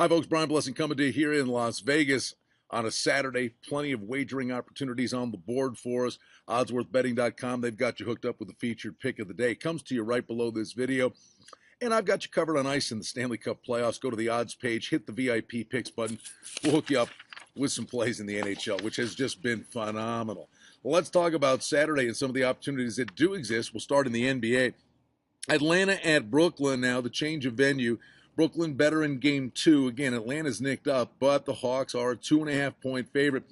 Hi, folks. Brian Blessing coming to you here in Las Vegas on a Saturday. Plenty of wagering opportunities on the board for us. Oddsworthbetting.com. They've got you hooked up with the featured pick of the day. Comes to you right below this video. And I've got you covered on ice in the Stanley Cup playoffs. Go to the odds page, hit the VIP picks button. We'll hook you up with some plays in the NHL, which has just been phenomenal. Well, let's talk about Saturday and some of the opportunities that do exist. We'll start in the NBA. Atlanta at Brooklyn now, the change of venue. Brooklyn better in game two. Again, Atlanta's nicked up, but the Hawks are a 2.5-point favorite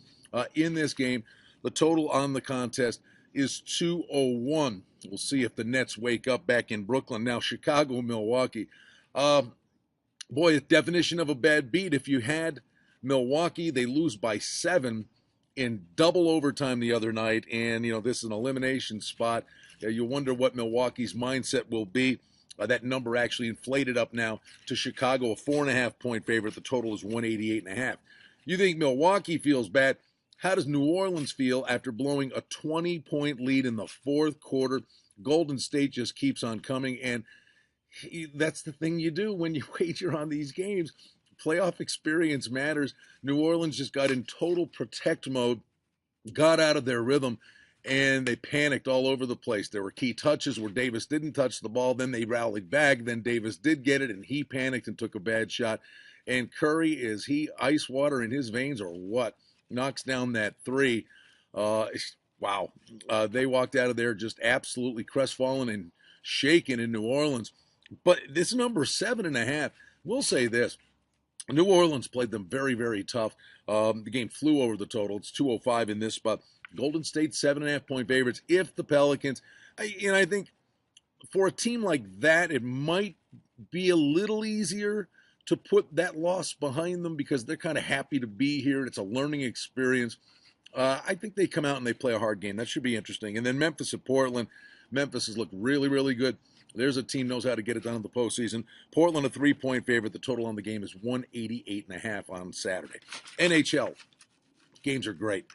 in this game. The total on the contest is 201. We'll see if the Nets wake up back in Brooklyn. Now, Chicago, Milwaukee. Boy, definition of a bad beat. If you had Milwaukee, they lose by 7 in double overtime the other night, and this is an elimination spot. You wonder what Milwaukee's mindset will be. That number actually inflated up now to Chicago, a 4.5-point favorite. The total is 188.5. You think Milwaukee feels bad? How does New Orleans feel after blowing a 20-point lead in the fourth quarter? Golden State just keeps on coming, and that's the thing you do when you wager on these games. Playoff experience matters. New Orleans just got in total protect mode, got out of their rhythm, and they panicked all over the place. There were key touches where Davis didn't touch the ball. Then they rallied back. Then Davis did get it, and he panicked and took a bad shot. And Curry, is he ice water in his veins or what? Knocks down that three. Wow. They walked out of there just absolutely crestfallen and shaken in New Orleans. But this number 7.5, we'll say this. New Orleans played them very, very tough. The game flew over the total. It's 205 in this spot. Golden State 7.5-point favorites. If the Pelicans, I think for a team like that, it might be a little easier to put that loss behind them because they're kind of happy to be here. It's a learning experience. I think they come out and they play a hard game. That should be interesting. And then Memphis at Portland. Memphis has looked really, really good. There's a team knows how to get it done in the postseason. Portland, a 3-point favorite. The total on the game is 188.5 on Saturday. NHL. Games are great.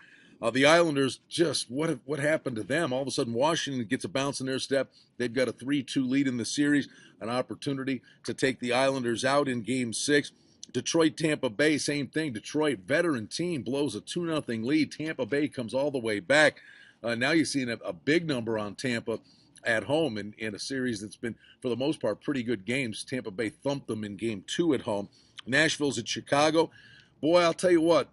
The Islanders, just what happened to them? All of a sudden, Washington gets a bounce in their step. They've got a 3-2 lead in the series, an opportunity to take the Islanders out in Game 6. Detroit, Tampa Bay, same thing. Detroit, veteran team, blows a 2-0 lead. Tampa Bay comes all the way back. Now you're seeing a big number on Tampa at home in a series that's been, for the most part, pretty good games. Tampa Bay thumped them in Game 2 at home. Nashville's at Chicago. Boy, I'll tell you what,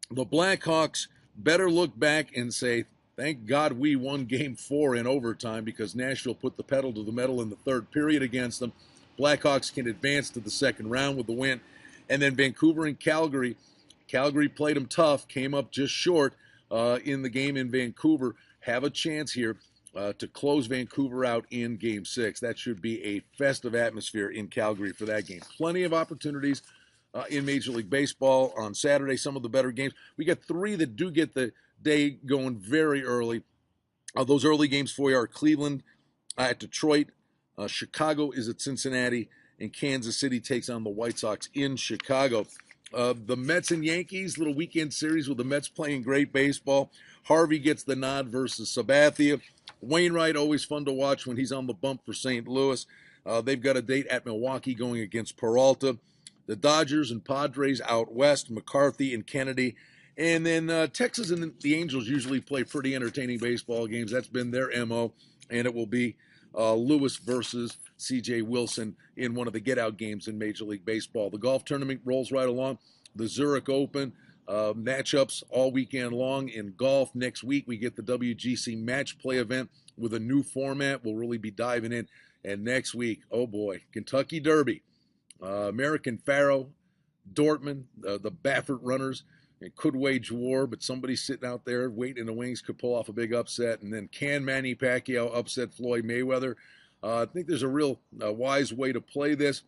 the Blackhawks better look back and say, thank God we won Game 4 in overtime because Nashville put the pedal to the metal in the third period against them. Blackhawks can advance to the second round with the win. And then Vancouver and Calgary. Calgary played them tough, came up just short in the game in Vancouver. Have a chance here to close Vancouver out in Game 6. That should be a festive atmosphere in Calgary for that game. Plenty of opportunities in Major League Baseball on Saturday, some of the better games. We got 3 that do get the day going very early. Those early games for you are Cleveland at Detroit, Chicago is at Cincinnati, and Kansas City takes on the White Sox in Chicago. The Mets and Yankees, little weekend series with the Mets playing great baseball. Harvey gets the nod versus Sabathia. Wainwright, always fun to watch when he's on the bump for St. Louis. They've got a date at Milwaukee going against Peralta. The Dodgers and Padres out west, McCarthy and Kennedy. And then Texas and the Angels usually play pretty entertaining baseball games. That's been their MO, and it will be Lewis versus C.J. Wilson in one of the get-out games in Major League Baseball. The golf tournament rolls right along. The Zurich Open matchups all weekend long in golf. Next week, we get the WGC Match Play event with a new format. We'll really be diving in. And next week, oh boy, Kentucky Derby. American Pharoah, Dortmund, the Baffert runners. It could wage war, but somebody's sitting out there waiting in the wings could pull off a big upset. And then can Manny Pacquiao upset Floyd Mayweather? I think there's a real wise way to play this.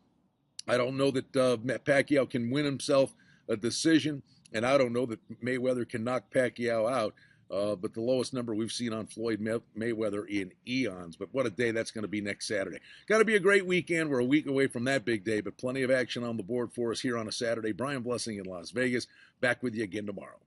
I don't know that Pacquiao can win himself a decision, and I don't know that Mayweather can knock Pacquiao out. But the lowest number we've seen on Floyd Mayweather in eons. But what a day that's going to be next Saturday. Got to be a great weekend. We're a week away from that big day, but plenty of action on the board for us here on a Saturday. Brian Blessing in Las Vegas. Back with you again tomorrow.